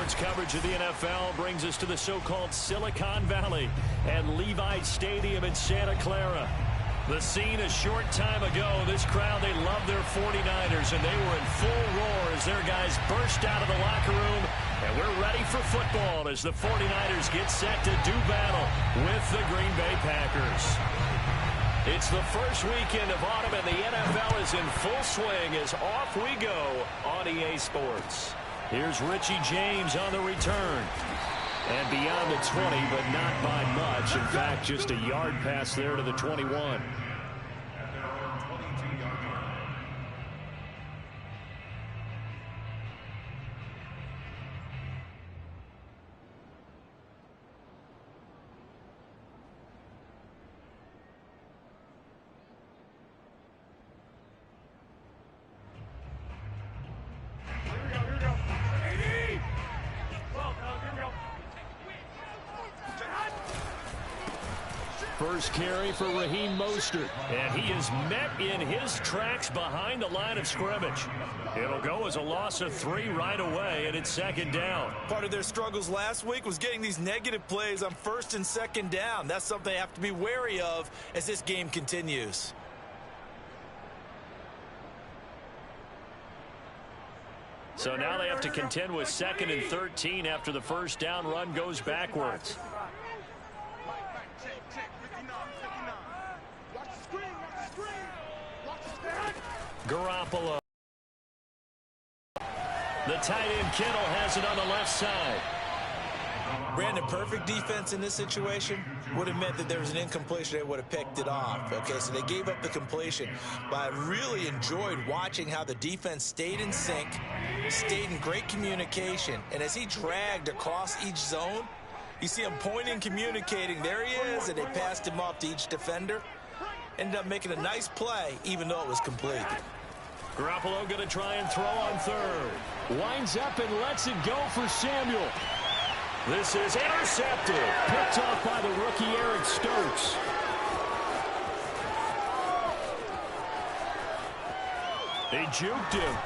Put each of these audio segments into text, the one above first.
Sports coverage of the NFL brings us to the so-called Silicon Valley and Levi Stadium in Santa Clara. The scene a short time ago, this crowd, they love their 49ers, and they were in full roar as their guys burst out of the locker room. And we're ready for football as the 49ers get set to do battle with the Green Bay Packers. It's the first weekend of autumn, and the NFL is in full swing as off we go on EA Sports. Here's Richie James on the return. And beyond the 20, but not by much. In fact, just a yard pass there to the 21. First carry for Raheem Mostert, and he is met in his tracks behind the line of scrimmage. It'll go as a loss of 3 right away, and it's second down. Part of their struggles last week was getting these negative plays on first and second down. That's something they have to be wary of as this game continues. So now they have to contend with 2nd and 13 after the first down run goes backwards. Garoppolo. The tight end Kittle has it on the left side. Brandon, perfect defense in this situation would have meant that there was an incompletion. They would have picked it off. Okay, so they gave up the completion. But I really enjoyed watching how the defense stayed in sync, stayed in great communication. And as he dragged across each zone, you see him pointing, communicating. There he is, and they passed him off to each defender. Ended up making a nice play, even though it was complete. Garoppolo going to try and throw on third. Winds up and lets it go for Samuel. This is intercepted. Picked off by the rookie Eric Stokes. They juked him.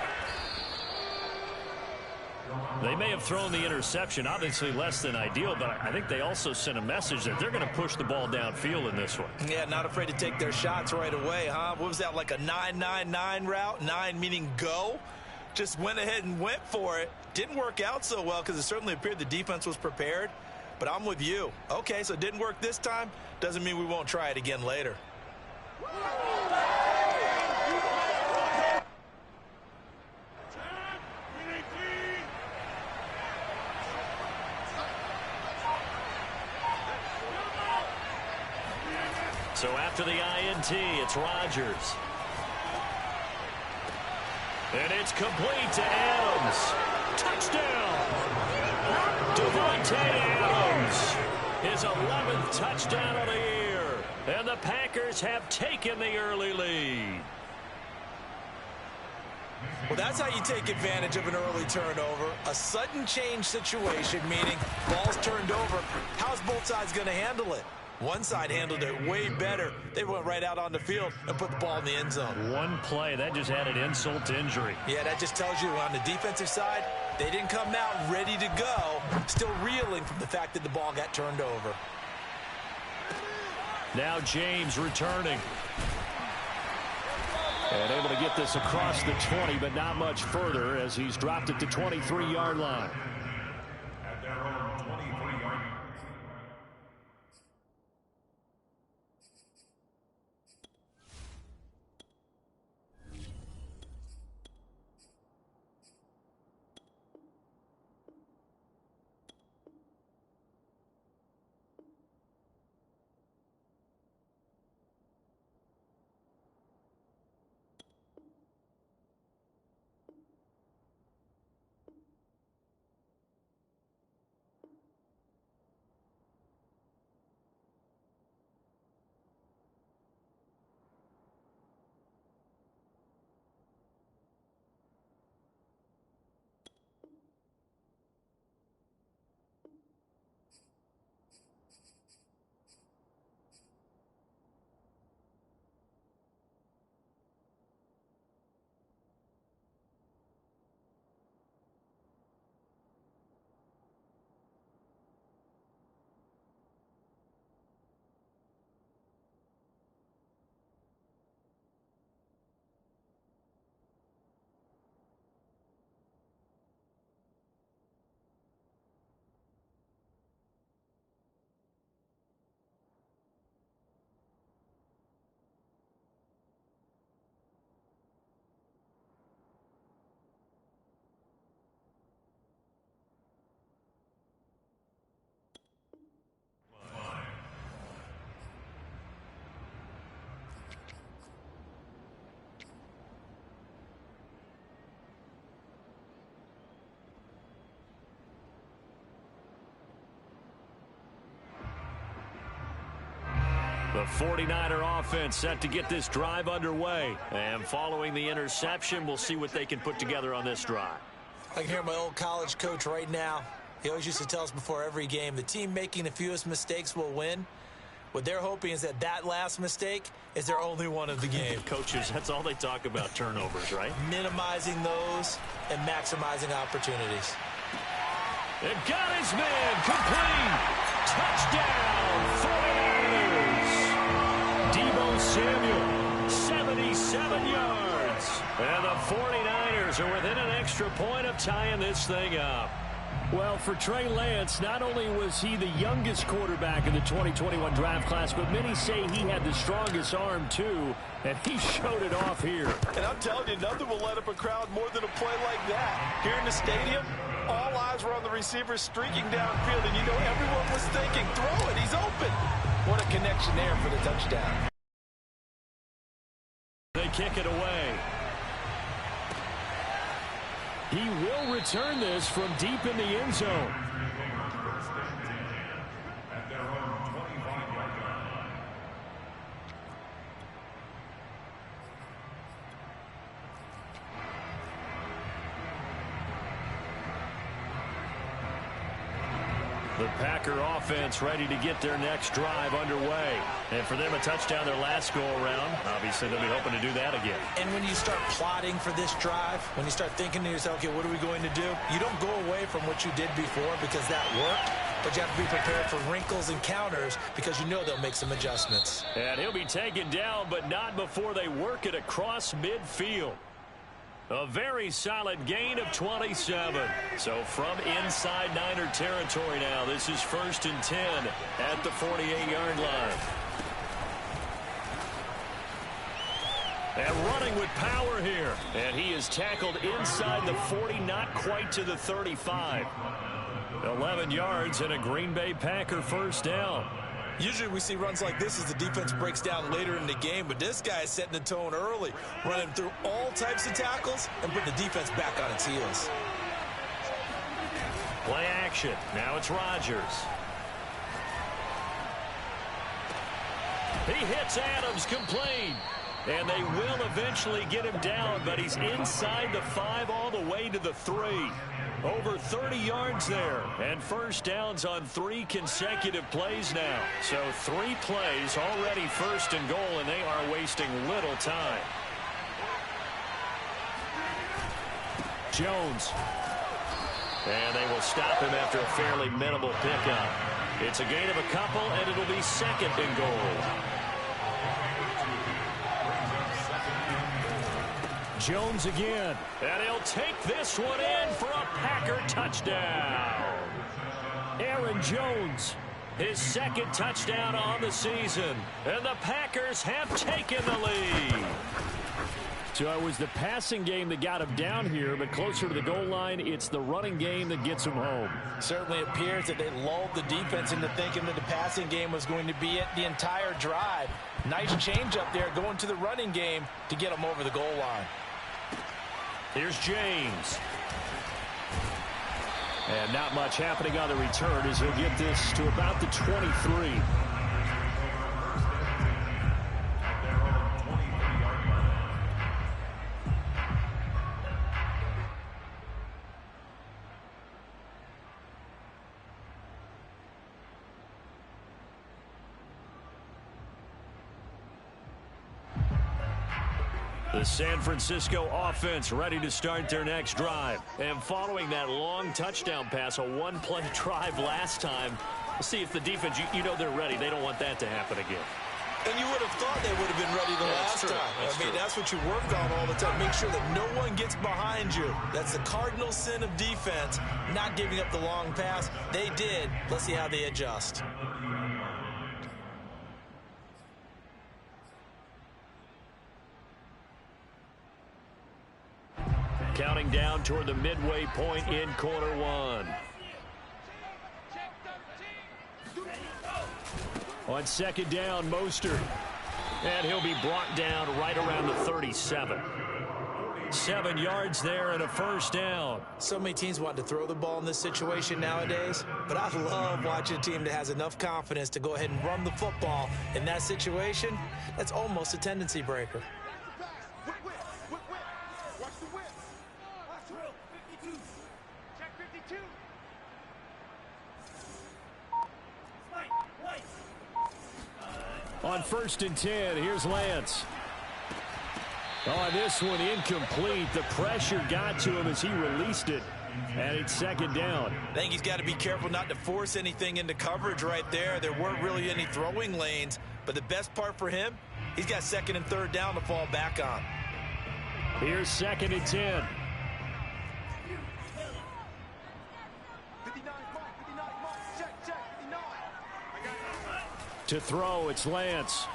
They may have thrown the interception, obviously less than ideal, but I think they also sent a message that they're going to push the ball downfield in this one. Yeah, not afraid to take their shots right away, huh? What was that, like a 9-9-9 route? 9 meaning go? Just went ahead and went for it. Didn't work out so well because it certainly appeared the defense was prepared. But I'm with you. Okay, so it didn't work this time. Doesn't mean we won't try it again later. So after the INT, it's Rodgers. And it's complete to Adams. Touchdown! Davante Adams. His 11th touchdown of the year. And the Packers have taken the early lead. Well, that's how you take advantage of an early turnover. A sudden change situation, meaning ball's turned over. How's both sides going to handle it? One side handled it way better. They went right out on the field and put the ball in the end zone. One play, that just added insult to injury. Yeah, that just tells you on the defensive side, they didn't come out ready to go, still reeling from the fact that the ball got turned over. Now James returning. And able to get this across the 20, but not much further as he's dropped it to 23-yard line. The 49er offense set to get this drive underway. And following the interception, we'll see what they can put together on this drive. I can hear my old college coach right now. He always used to tell us before every game, the team making the fewest mistakes will win. What they're hoping is that last mistake is their only one of the game. Coaches, that's all they talk about, turnovers, right? Minimizing those and maximizing opportunities. It got his man complete. Touchdown, 49ers. Deebo Samuel, 77 yards. And the 49ers are within an extra point of tying this thing up. Well, for Trey Lance, not only was he the youngest quarterback in the 2021 draft class, but many say he had the strongest arm, too, and he showed it off here. And I'm telling you, nothing will let up a crowd more than a play like that. Here in the stadium, all eyes were on the receiver streaking downfield, and you know everyone was thinking, throw it, he's open. What a connection there for the touchdown. They kick it away. He will return this from deep in the end zone. The Packer offense ready to get their next drive underway. And for them, a touchdown their last go-around. Obviously, they'll be hoping to do that again. And when you start plotting for this drive, when you start thinking to yourself, okay, what are we going to do? You don't go away from what you did before because that worked, but you have to be prepared for wrinkles and counters because you know they'll make some adjustments. And he'll be taken down, but not before they work it across midfield. A very solid gain of 27. So from inside Niner territory now, this is 1st and 10 at the 48-yard line. And running with power here. And he is tackled inside the 40, not quite to the 35. 11 yards and a Green Bay Packer first down. Usually we see runs like this as the defense breaks down later in the game, but this guy is setting the tone early, running through all types of tackles and putting the defense back on its heels. Play action. Now it's Rodgers. He hits Adams complete. And they will eventually get him down, but he's inside the 5 all the way to the 3. Over 30 yards there, and first downs on 3 consecutive plays now. So 3 plays already 1st and goal, and they are wasting little time. Jones. And they will stop him after a fairly minimal pickup. It's a gain of a couple, and it'll be 2nd and goal. Jones again, and he'll take this one in for a Packer touchdown. Aaron Jones, his 2nd touchdown on the season, and the Packers have taken the lead. So it was the passing game that got him down here, but closer to the goal line, it's the running game that gets him home. Certainly appears that they lulled the defense into thinking that the passing game was going to be it the entire drive. Nice change up there going to the running game to get them over the goal line. Here's James. And not much happening on the return as he'll get this to about the 23. The San Francisco offense ready to start their next drive. And following that long touchdown pass, a one-play drive last time, we'll see if the defense, you know they're ready. They don't want that to happen again. And you would have thought they would have been ready the last time. That's what you work on all the time. Make sure that no one gets behind you. That's the cardinal sin of defense, not giving up the long pass. They did. Let's see how they adjust. Counting down toward the midway point in quarter 1. On 2nd down, Mostert. And he'll be brought down right around the 37. 7 yards there and a first down. So many teams want to throw the ball in this situation nowadays, but I love watching a team that has enough confidence to go ahead and run the football in that situation. That's almost a tendency breaker. On 1st and 10, here's Lance. On this one, incomplete. The pressure got to him as he released it. And it's 2nd down. I think he's got to be careful not to force anything into coverage right there. There weren't really any throwing lanes. But the best part for him, he's got 2nd and 3rd down to fall back on. Here's 2nd and 10. To throw, it's Lance.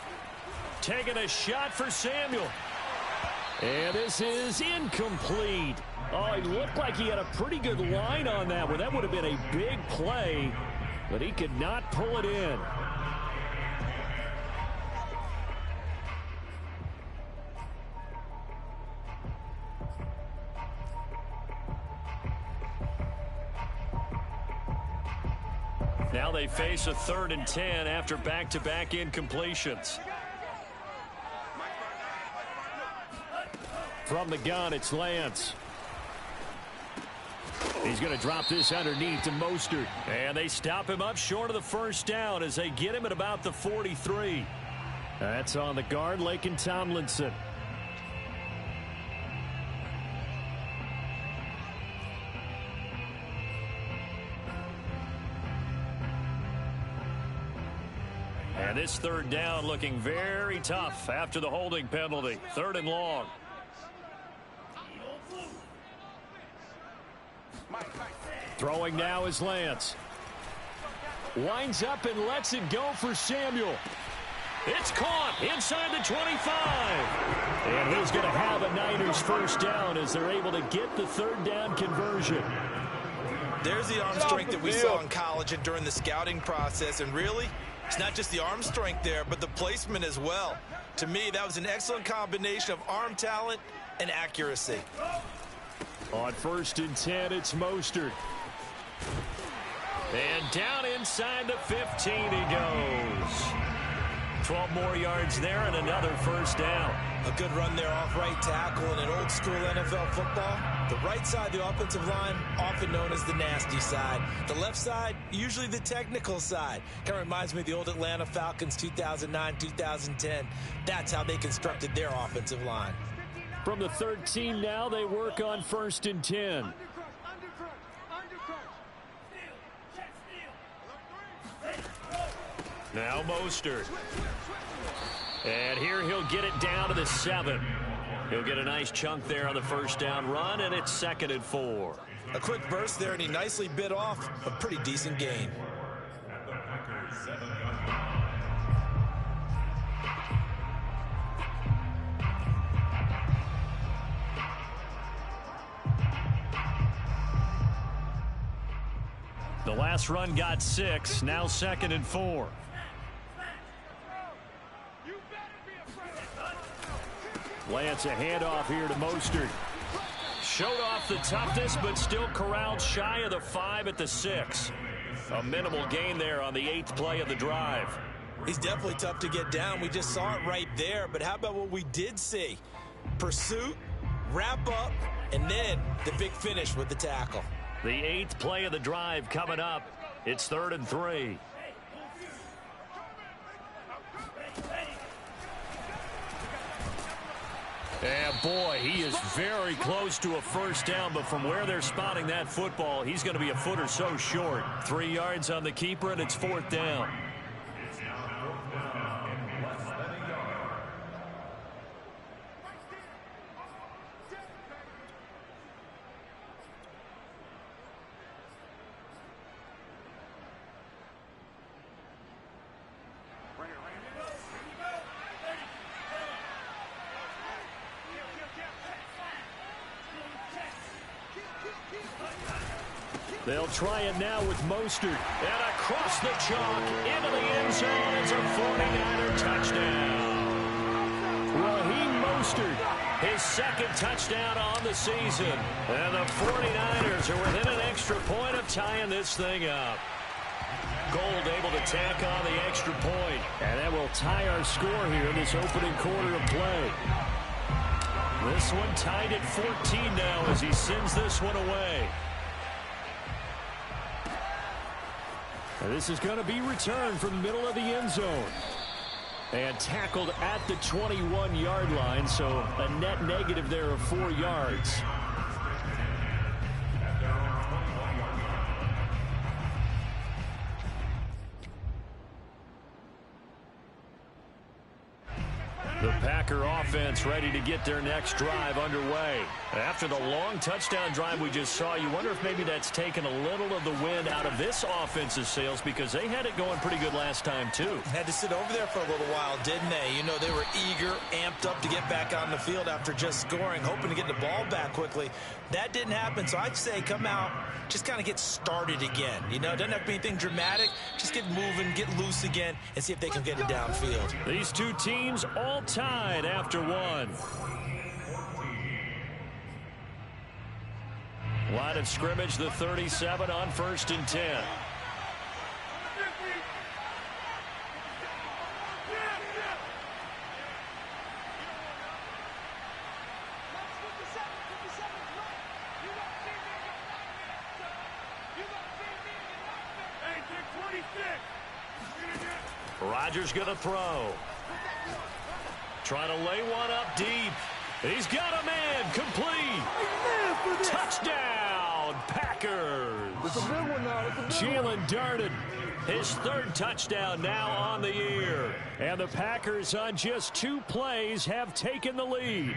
Taking a shot for Samuel. And this is incomplete. Oh, he looked like he had a pretty good line on that one. That would have been a big play, but he could not pull it in. Now they face a 3rd and 10 after back-to-back incompletions. From the gun, it's Lance. He's going to drop this underneath to Mostert. And they stop him up short of the first down as they get him at about the 43. That's on the guard, Laken Tomlinson. And this 3rd down looking very tough after the holding penalty. 3rd and long. Throwing now is Lance. Winds up and lets it go for Samuel. It's caught inside the 25. And he's going to have a Niners first down as they're able to get the 3rd down conversion. There's the arm strength that we saw in college and during the scouting process. And really, it's not just the arm strength there, but the placement as well. To me, that was an excellent combination of arm talent and accuracy. On 1st and 10, it's Mostert. And down inside the 15 he goes. 12 more yards there and another first down. A good run there off right tackle in an old school NFL football. The right side of the offensive line, often known as the nasty side. The left side, usually the technical side. Kind of reminds me of the old Atlanta Falcons 2009-2010. That's how they constructed their offensive line. From the 13 now, they work on 1st and 10. Now Mostert. And here he'll get it down to the 7. He'll get a nice chunk there on the first down run, and it's 2nd and 4. A quick burst there, and he nicely bit off a pretty decent gain. The last run got 6, now 2nd and 4. Lance a handoff here to Mostert. Showed off the toughness, but still corralled shy of the 5 at the 6. A minimal gain there on the 8th play of the drive. He's definitely tough to get down. We just saw it right there. But how about what we did see? Pursuit, wrap up, and then the big finish with the tackle. The 8th play of the drive coming up. It's 3rd and 3. And boy, he is very close to a first down, but from where they're spotting that football, he's going to be a foot or so short. 3 yards on the keeper, and it's 4th down. They'll try it now with Mostert. And across the chalk into the end zone. It's a 49er touchdown. Raheem Mostert His second touchdown on the season. And the 49ers are within an extra point of tying this thing up. Gold able to tack on the extra point. And that will tie our score here in this opening quarter of play. This one tied at 14 now as he sends this one away. And this is going to be returned from the middle of the end zone. And tackled at the 21-yard line, so a net negative there of 4 yards. The Packer offense ready to get their next drive underway. After the long touchdown drive we just saw, you wonder if maybe that's taken a little of the wind out of this offense's sails because they had it going pretty good last time, too. Had to sit over there for a little while, didn't they? You know, they were eager, amped up to get back on the field after just scoring, hoping to get the ball back quickly. That didn't happen, so I'd say come out, just kind of get started again. You know, it doesn't have to be anything dramatic. Just get moving, get loose again, and see if they can get it downfield. These two teams all tied after one. Line of scrimmage, the 37 on 1st and 10. Rodgers going to throw. Trying to lay one up deep. He's got a man complete. Touchdown, Packers. Jalen Darden, his 3rd touchdown now on the year. And the Packers on just 2 plays have taken the lead.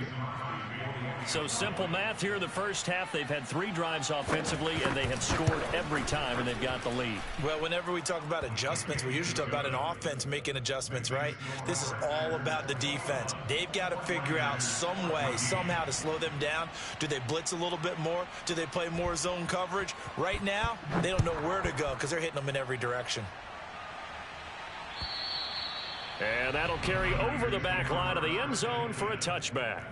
So simple math here in the first half. They've had 3 drives offensively, and they have scored every time, and they've got the lead. Well, whenever we talk about adjustments, we usually talk about an offense making adjustments, right? This is all about the defense. They've got to figure out some way, somehow to slow them down. Do they blitz a little bit more? Do they play more zone coverage? Right now, they don't know where to go because they're hitting them in every direction. And that'll carry over the back line of the end zone for a touchback.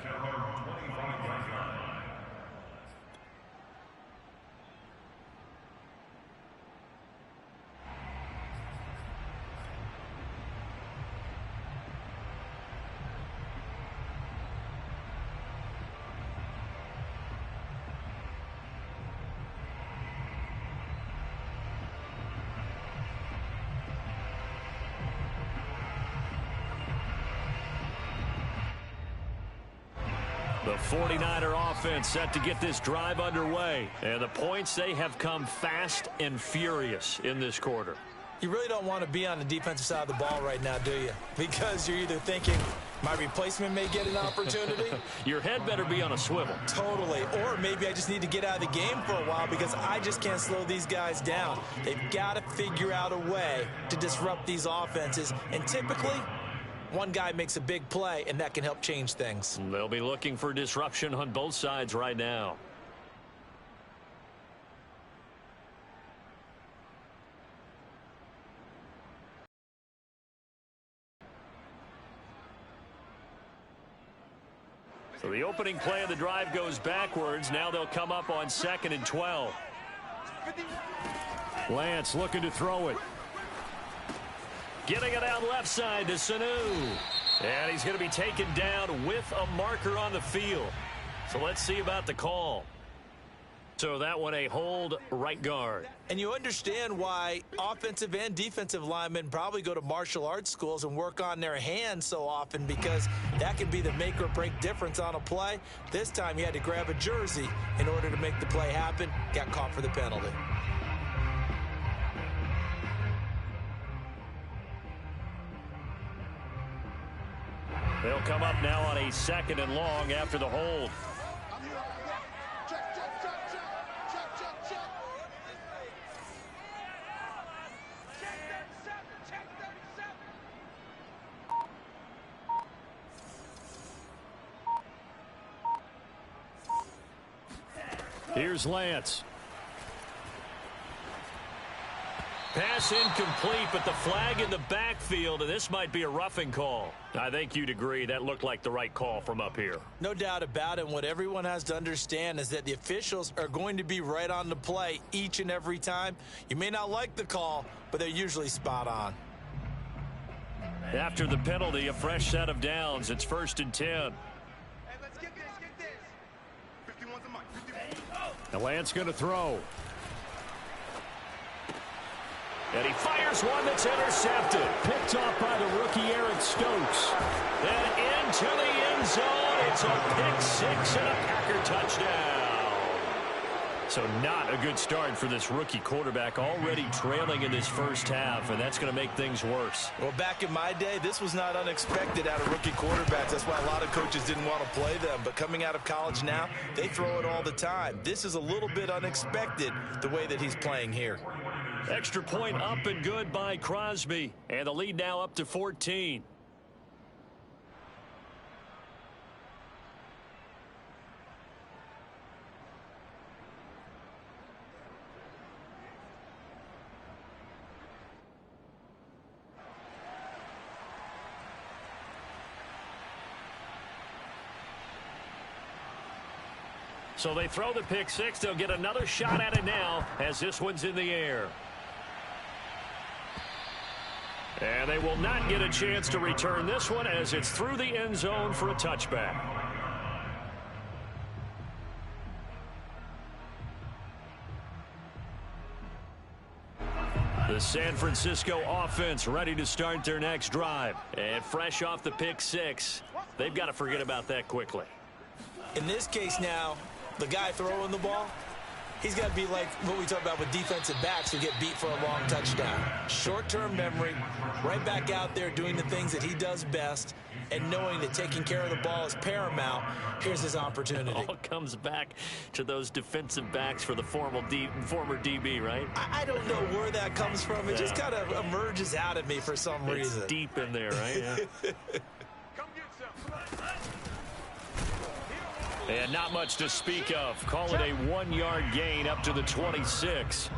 The 49er offense set to get this drive underway. And the points, they have come fast and furious in this quarter. You really don't want to be on the defensive side of the ball right now, do you? Because you're either thinking, my replacement may get an opportunity. Your head better be on a swivel. Totally. Or maybe I just need to get out of the game for a while because I just can't slow these guys down. They've got to figure out a way to disrupt these offenses. And typically, one guy makes a big play, and that can help change things. They'll be looking for disruption on both sides right now. So the opening play of the drive goes backwards. Now they'll come up on 2nd and 12. Lance looking to throw it. Getting it out left side to Sanu. And he's going to be taken down with a marker on the field. So let's see about the call. So that one a hold right guard. And you understand why offensive and defensive linemen probably go to martial arts schools and work on their hands so often because that can be the make or break difference on a play. This time he had to grab a jersey in order to make the play happen. Got caught for the penalty. They'll come up now on a 2nd and long after the hold. Here's Lance. Pass incomplete, but the flag in the backfield, and this might be a roughing call. I think you'd agree that looked like the right call from up here. No doubt about it. What everyone has to understand is that the officials are going to be right on the play each and every time. You may not like the call, but they're usually spot on. After the penalty, a fresh set of downs. It's 1st and 10. Hey, let's get this. 51's the mic. The Lance going to throw. And he fires one that's intercepted. Picked off by the rookie Eric Stokes. Then into the end zone. It's a pick six and a Packer touchdown. So not a good start for this rookie quarterback, already trailing in this first half, and that's going to make things worse. Well, back in my day, this was not unexpected out of rookie quarterbacks. That's why a lot of coaches didn't want to play them. But coming out of college now, they throw it all the time. This is a little bit unexpected, the way that he's playing here. Extra point up and good by Crosby. And the lead now up to 14. So they throw the pick six. They'll get another shot at it now as this one's in the air. And they will not get a chance to return this one as it's through the end zone for a touchback. The San Francisco offense ready to start their next drive. And fresh off the pick six, they've got to forget about that quickly. In this case now, the guy throwing the ball, he's got to be like what we talk about with defensive backs who get beat for a long touchdown. Short-term memory, right back out there doing the things that he does best, and knowing that taking care of the ball is paramount. Here's his opportunity. It all comes back to those defensive backs for the former DB, right? I don't know where that comes from. It just kind of emerges out of me for some reason. It's deep in there, right? Yeah. And not much to speak of. Call it a 1-yard gain up to the 26.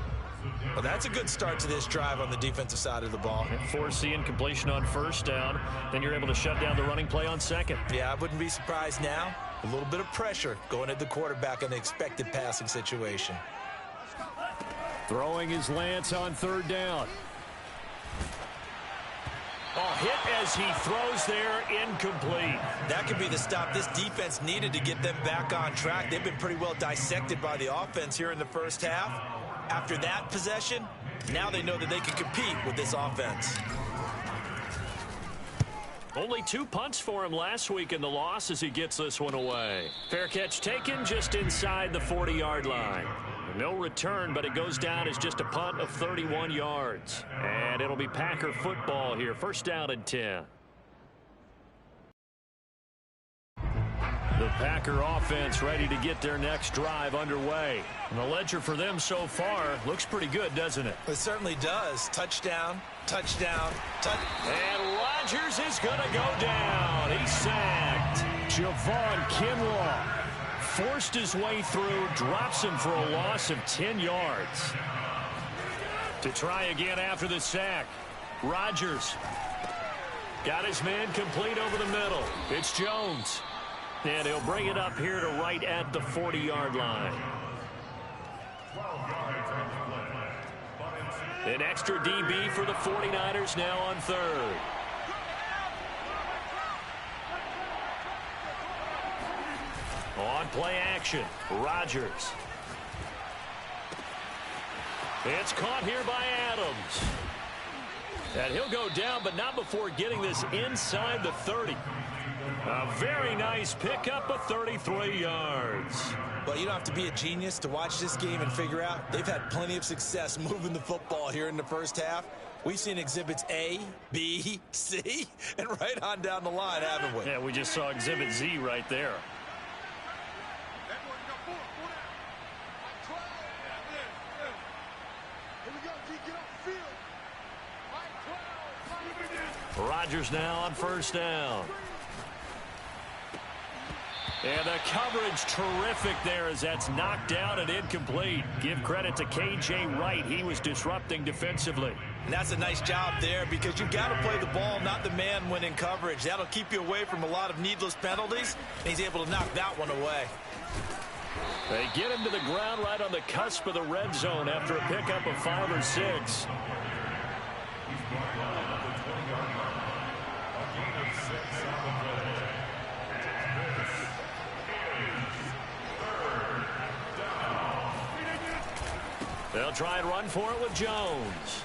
Well, that's a good start to this drive on the defensive side of the ball. Force the incompletion on first down. Then you're able to shut down the running play on second. Yeah, I wouldn't be surprised now. A little bit of pressure going at the quarterback in the expected passing situation. Throwing his Lance on third down. Hit as he throws there, incomplete. That could be the stop this defense needed to get them back on track. They've been pretty well dissected by the offense here in the first half. After that possession, now they know that they can compete with this offense. Only 2 punts for him last week in the loss as he gets this one away. Fair catch taken just inside the 40-yard line. No return, but it goes down as just a punt of 31 yards. And it'll be Packer football here. First down and 10. The Packer offense ready to get their next drive underway. And the ledger for them so far looks pretty good, doesn't it? It certainly does. Touchdown, touchdown, and Rodgers is going to go down. He's sacked. Javon Kinlaw forced his way through, drops him for a loss of 10 yards. To try again after the sack, Rodgers got his man complete over the middle. It's Jones. And he'll bring it up here to right at the 40-yard line. An extra DB for the 49ers now on third. On play action, Rodgers. It's caught here by Adams. And he'll go down, but not before getting this inside the 30. A very nice pickup of 33 yards. Well, you don't have to be a genius to watch this game and figure out they've had plenty of success moving the football here in the first half. We've seen exhibits A, B, C, and right on down the line, haven't we? Yeah, we just saw exhibit Z right there. Rodgers now on first down. And the coverage terrific there as that's knocked down and incomplete. Give credit to K.J. Wright. He was disrupting defensively. And that's a nice job there because you've got to play the ball, not the man when in coverage. That'll keep you away from a lot of needless penalties. And he's able to knock that one away. They get him to the ground right on the cusp of the red zone after a pickup of 5 or 6. They'll try and run for it with Jones.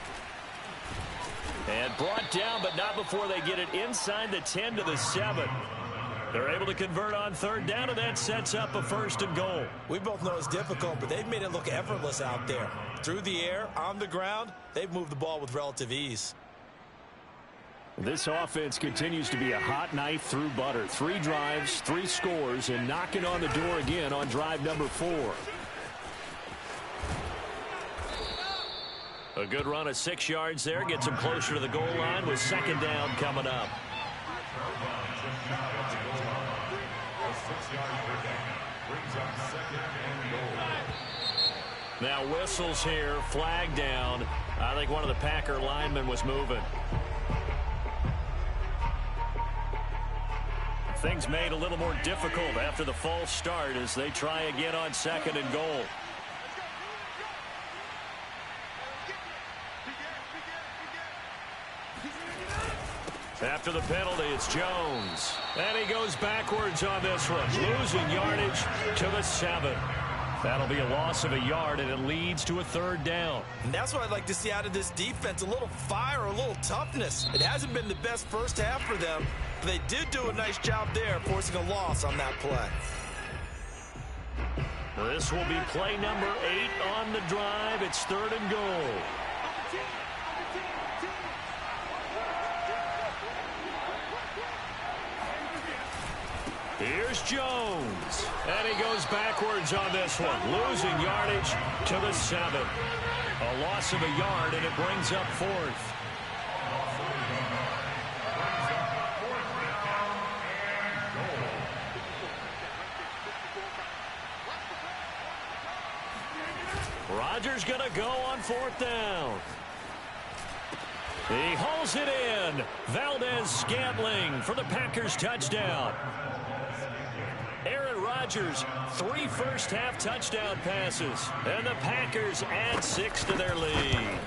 And brought down, but not before they get it inside the 10 to the 7. They're able to convert on 3rd down, and that sets up a 1st and goal. We both know it's difficult, but they've made it look effortless out there. Through the air, on the ground, they've moved the ball with relative ease. This offense continues to be a hot knife through butter. 3 drives, 3 scores, and knocking on the door again on drive number 4. A good run of 6 yards there. Gets him closer to the goal line with 2nd down coming up. Now whistles here. Flag down. I think one of the Packer linemen was moving. Things made a little more difficult after the false start as they try again on 2nd and goal. After the penalty, it's Jones. And he goes backwards on this one, losing yardage to the 7. That'll be a loss of a yard, and it leads to a 3rd down. And that's what I'd like to see out of this defense, a little fire, a little toughness. It hasn't been the best first half for them. But they did do a nice job there, forcing a loss on that play. This will be play number 8 on the drive. It's 3rd and goal. Here's Jones. And he goes backwards on this one, losing yardage to the 7. A loss of a yard, and it brings up 4th. Rodgers going to go on 4th down. He hauls it in. Valdez-Scantling for the Packers touchdown. Aaron Rodgers, 3 first-half touchdown passes, and the Packers add 6 to their lead.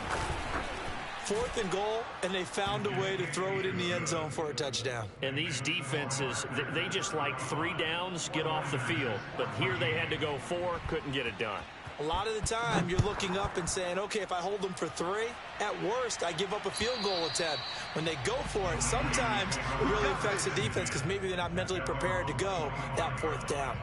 4th and goal, and they found a way to throw it in the end zone for a touchdown. And these defenses, they just like 3 downs, get off the field. But here they had to go 4, couldn't get it done. A lot of the time, you're looking up and saying, okay, if I hold them for 3, at worst, I give up a field goal attempt. When they go for it, sometimes it really affects the defense because maybe they're not mentally prepared to go that 4th down.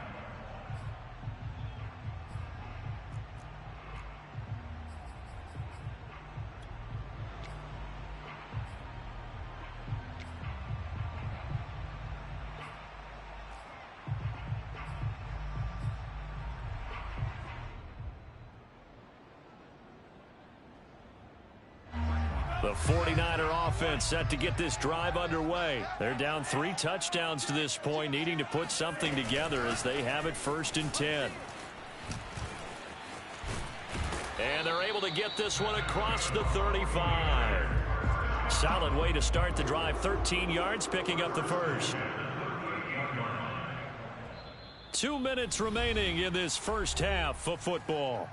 The 49er offense set to get this drive underway. They're down 3 touchdowns to this point, needing to put something together as they have it 1st and 10. And they're able to get this one across the 35. Solid way to start the drive. 13 yards, picking up the 1st. 2 minutes remaining in this first half of football.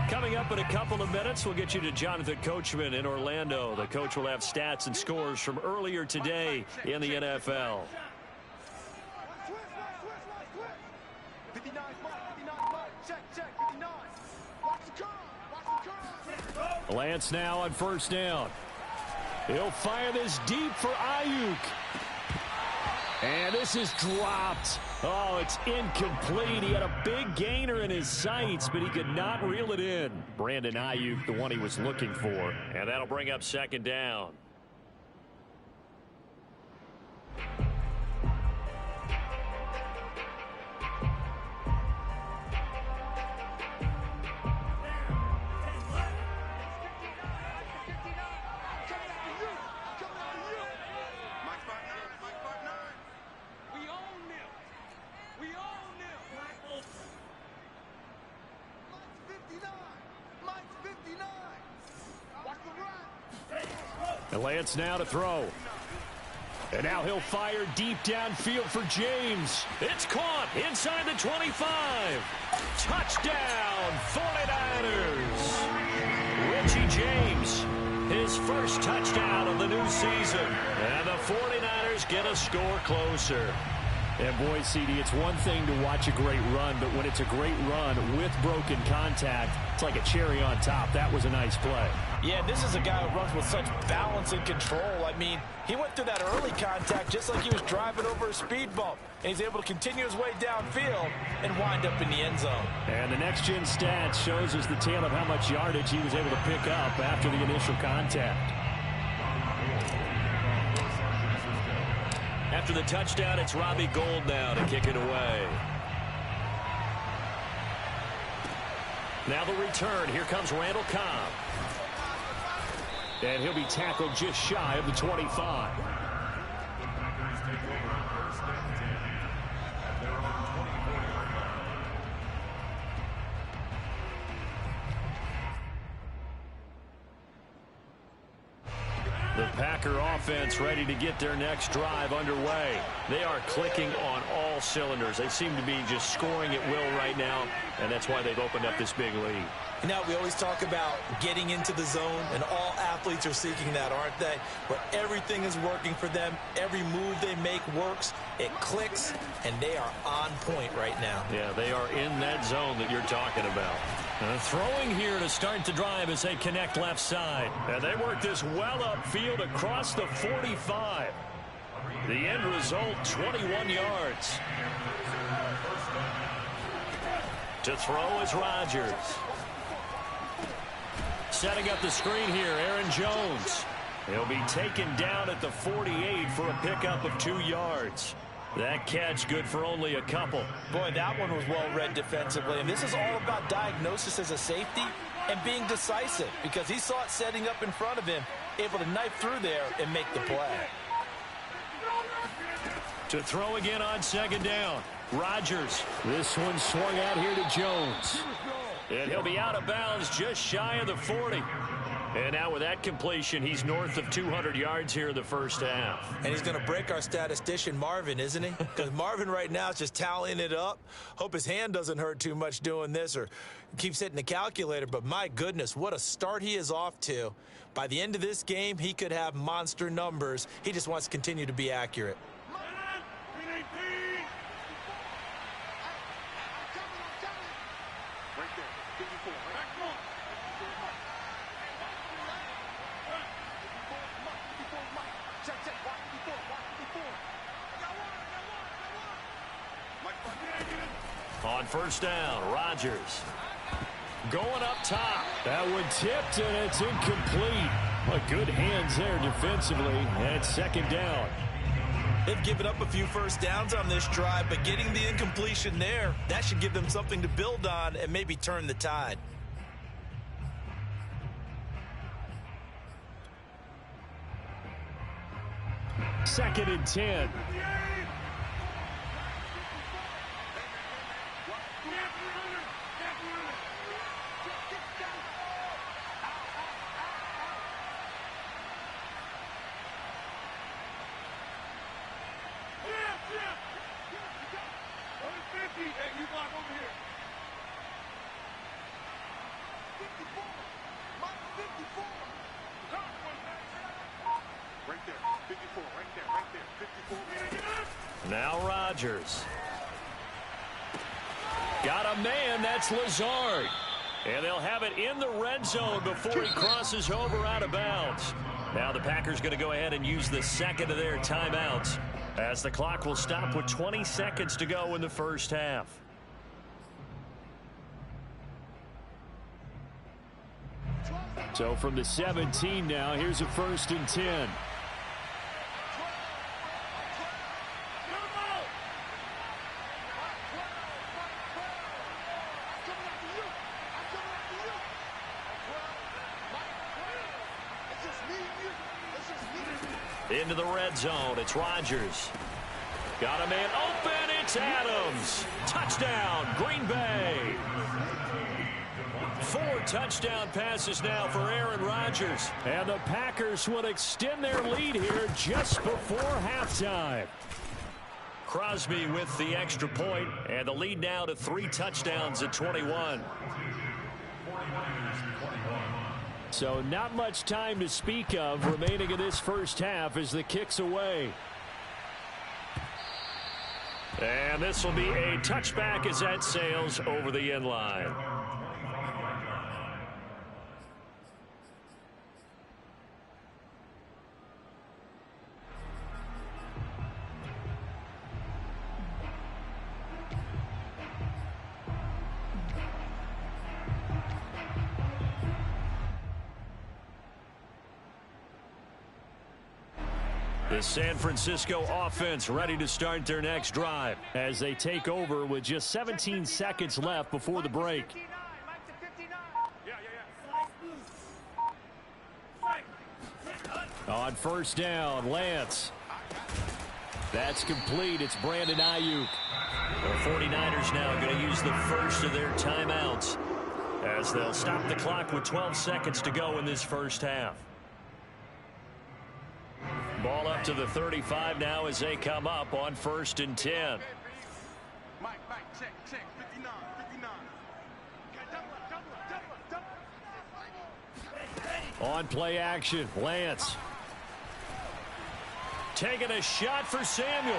Coming up in a couple of minutes, we'll get you to Jonathan Coachman in Orlando. The coach will have stats and scores from earlier today in the NFL. 59, check, 59. Watch the curve. Lance now on 1st down. He'll fire this deep for Ayuk. And this is dropped. Oh, it's incomplete. He had a big gainer in his sights, but he could not reel it in. Brandon Ayuk, the one he was looking for. And that'll bring up 2nd down. And Lance now to throw. And now he'll fire deep downfield for James. It's caught inside the 25. Touchdown, 49ers. Richie James, his first touchdown of the new season. And the 49ers get a score closer. And boy, CD, it's one thing to watch a great run, but when it's a great run with broken contact, it's like a cherry on top. That was a nice play. Yeah, this is a guy who runs with such balance and control. I mean, he went through that early contact just like he was driving over a speed bump. And he's able to continue his way downfield and wind up in the end zone. And the next-gen stats shows us the tale of how much yardage he was able to pick up after the initial contact. After the touchdown, it's Robbie Gould now to kick it away. Now the return. Here comes Randall Cobb. And he'll be tackled just shy of the 25. The Packer offense ready to get their next drive underway. They are clicking on all cylinders. They seem to be just scoring at will right now, and that's why they've opened up this big lead. You know, we always talk about getting into the zone, and all athletes are seeking that, aren't they? Where everything is working for them, every move they make works, it clicks, and they are on point right now. Yeah, they are in that zone that you're talking about. Throwing here to start the drive as they connect left side. And they work this well upfield across the 45. The end result, 21 yards. To throw is Rodgers. Setting up the screen here, Aaron Jones. He'll be taken down at the 48 for a pickup of 2 yards. That catch good for only a couple. Boy, that one was well read defensively. And this is all about diagnosis as a safety and being decisive, because he saw it setting up in front of him, able to knife through there and make the play. To throw again on second down, Rodgers. This one swung out here to Jones. And he'll be out of bounds just shy of the 40. And now with that completion, he's north of 200 yards here in the first half. And he's going to break our statistician, Marvin, isn't he? Because Marvin right now is just tallying it up. Hope his hand doesn't hurt too much doing this or keeps hitting the calculator. But my goodness, what a start he is off to. By the end of this game, he could have monster numbers. He just wants to continue to be accurate. On first down, Rodgers. Going up top. That one tipped, and it's incomplete. Well, good hands there defensively. And second down. They've given up a few first downs on this drive, but getting the incompletion there, that should give them something to build on and maybe turn the tide. Second and 10. Now Rodgers. Got a man, that's Lazard. And they'll have it in the red zone before he crosses over out of bounds. Now the Packers going to go ahead and use the second of their timeouts, as the clock will stop with 20 seconds to go in the first half. So from the 17 now, here's a first and 10. Into the red zone, it's Rodgers. Got a man open, it's Adams. Touchdown, Green Bay. 4 touchdown passes now for Aaron Rodgers. And the Packers will extend their lead here just before halftime. Crosby with the extra point, and the lead now to 3 touchdowns at 21. So not much time to speak of remaining in this first half as the kick's away. And this will be a touchback as that sails over the end line. The San Francisco offense ready to start their next drive as they take over with just 17 seconds left before the break. On first down, Lance. That's complete. It's Brandon Ayuk. The 49ers now going to use the first of their timeouts as they'll stop the clock with 12 seconds to go in this first half. Ball up to the 35 now as they come up on 1st and 10. Mike, check, 59. On play action, Lance. Taking a shot for Samuel.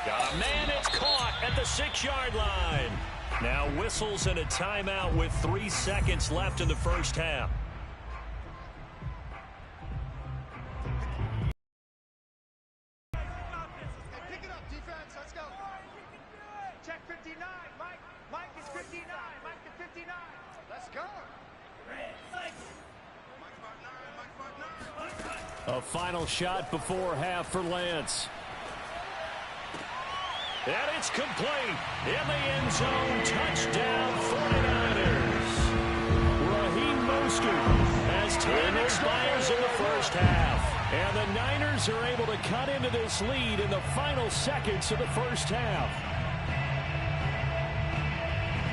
Got a man, it's caught at the 6-yard line. Now whistles and a timeout with 3 seconds left in the first half. A final shot before half for Lance. And it's complete. In the end zone, touchdown 49ers. Raheem Mostert as time expires in the first half. And the Niners are able to cut into this lead in the final seconds of the first half.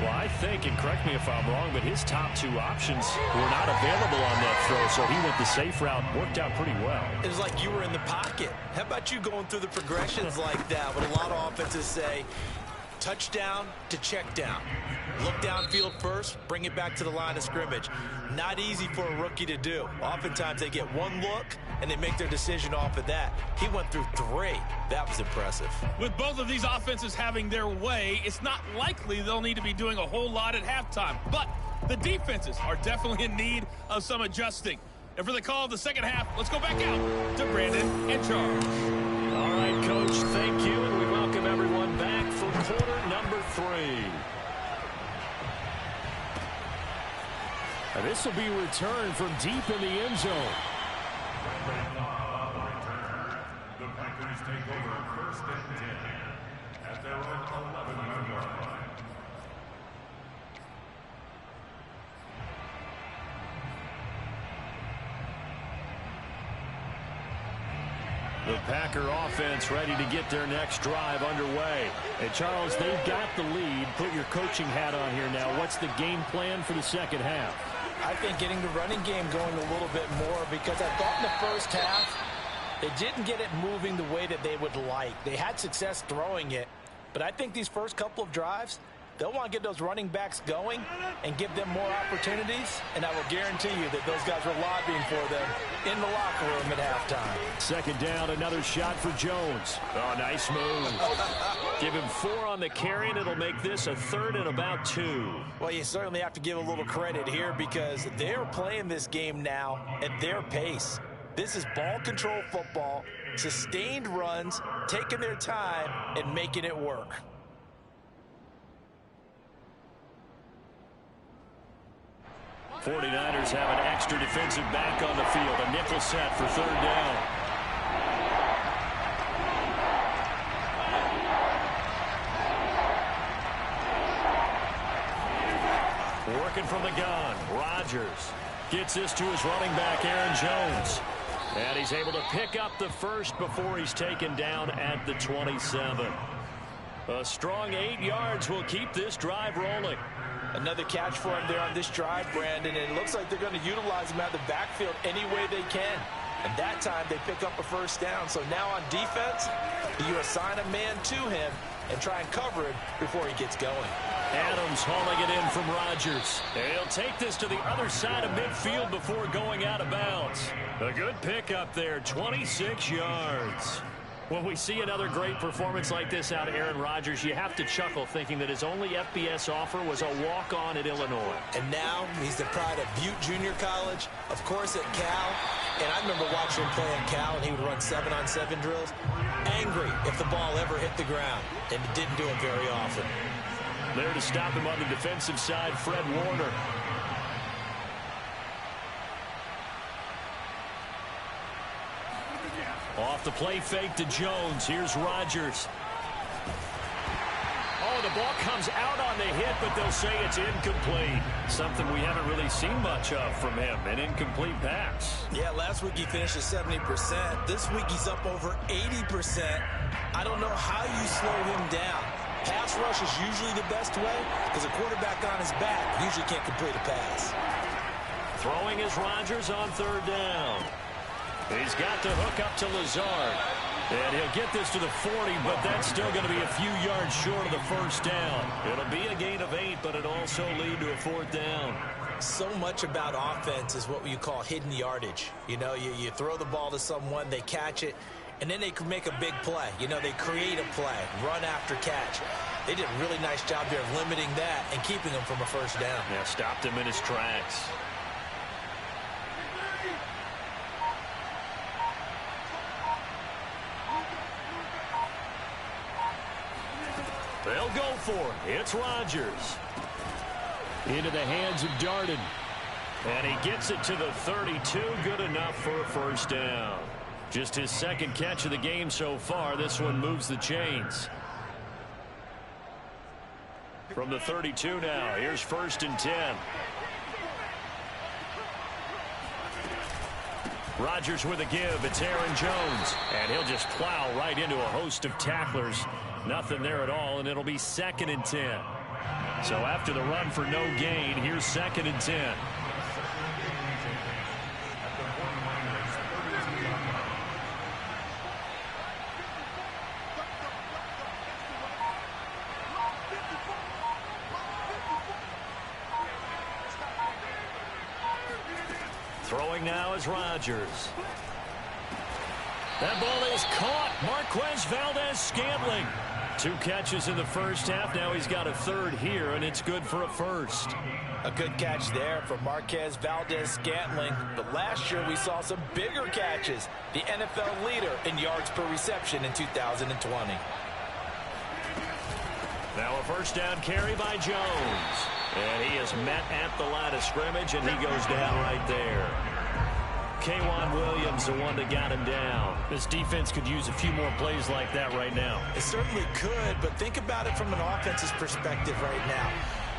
Well, I think, and correct me if I'm wrong, but his top 2 options were not available on that throw, so he went the safe route. Worked out pretty well. It was like you were in the pocket. How about you going through the progressions like that? What a lot of offenses say, touchdown to check down. Look downfield first, bring it back to the line of scrimmage. Not easy for a rookie to do. Oftentimes they get one look, and they make their decision off of that. He went through 3. That was impressive. With both of these offenses having their way, it's not likely they'll need to be doing a whole lot at halftime. But the defenses are definitely in need of some adjusting. And for the call of the second half, let's go back out to Brandon and Charles. All right, Coach, thank you, and we welcome everyone back for quarter number 3. And this will be returned from deep in the end zone. The Packers take over 1st and 10 at their own 11-yard line. The Packer offense ready to get their next drive underway. And Charles, they've got the lead. Put your coaching hat on here now. What's the game plan for the second half? I think getting the running game going a little bit more, because I thought in the first half they didn't get it moving the way that they would like. They had success throwing it, but I think these first couple of drives, they'll want to get those running backs going and give them more opportunities, and I will guarantee you that those guys were lobbying for them in the locker room at halftime. Second down, another shot for Jones. Oh, nice move. Give him 4 on the carry, and it'll make this a 3rd and about 2. Well, you certainly have to give a little credit here because they're playing this game now at their pace. This is ball control football, sustained runs, taking their time, and making it work. '49ers have an extra defensive back on the field. A nickel set for 3rd down. Working from the gun, Rodgers gets this to his running back, Aaron Jones. And he's able to pick up the first before he's taken down at the 27. A strong 8 yards will keep this drive rolling. Another catch for him there on this drive, Brandon, and it looks like they're going to utilize him out of the backfield any way they can. And that time they pick up a first down. So now on defense, you assign a man to him and try and cover him before he gets going. Adams hauling it in from Rodgers. He'll take this to the other side of midfield before going out of bounds. A good pickup there, 26 yards. When we see another great performance like this out of Aaron Rodgers, you have to chuckle thinking that his only FBS offer was a walk-on at Illinois. And now he's the pride of Butte Junior College, of course at Cal. And I remember watching him play at Cal, and he would run 7-on-7 drills. Angry if the ball ever hit the ground, and it didn't do it very often. There to stop him on the defensive side, Fred Warner. Off the play fake to Jones. Here's Rodgers. Oh, the ball comes out on the hit, but they'll say it's incomplete. Something we haven't really seen much of from him, an incomplete pass. Yeah, last week he finished at 70%. This week he's up over 80%. I don't know how you slow him down. Pass rush is usually the best way because a quarterback on his back usually can't complete a pass. Throwing is Rodgers on third down. He's got the hook up to Lazard. And he'll get this to the 40, but that's still going to be a few yards short of the first down. It'll be a gain of 8, but it'll also lead to a fourth down. So much about offense is what you call hidden yardage. You know, you throw the ball to someone, they catch it, and then they can make a big play. You know, they create a play, run after catch. They did a really nice job there of limiting that and keeping him from a first down. Yeah, stopped him in his tracks. They'll go for it. It's Rodgers. Into the hands of Darden. And he gets it to the 32. Good enough for a first down. Just his second catch of the game so far. This one moves the chains. From the 32 now. Here's 1st and 10. Rodgers with a give. It's Aaron Jones. And he'll just plow right into a host of tacklers. Nothing there at all, and it'll be 2nd and 10. So after the run for no gain, here's 2nd and 10. Throwing now is Rodgers. That ball is caught. Marquez Valdes-Scantling. 2 catches in the first half. Now he's got a third here, and it's good for a first. A good catch there for Marquez Valdes-Scantling. But last year we saw some bigger catches. The NFL leader in yards per reception in 2020. Now a first down carry by Jones. And he is met at the line of scrimmage, and he goes down right there. K'Wan Williams, the one that got him down. This defense could use a few more plays like that right now. It certainly could, but think about it from an offense's perspective right now.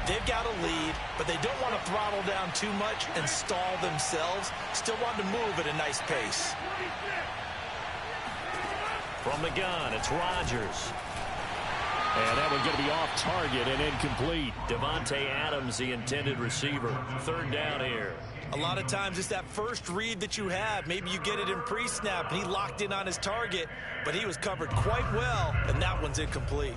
They've got a lead, but they don't want to throttle down too much and stall themselves. Still want to move at a nice pace. From the gun, it's Rodgers. And that one's going to be off target and incomplete. Davante Adams, the intended receiver. 3rd down here. A lot of times it's that first read that you have. Maybe you get it in pre-snap, and he locked in on his target, but he was covered quite well, and that one's incomplete.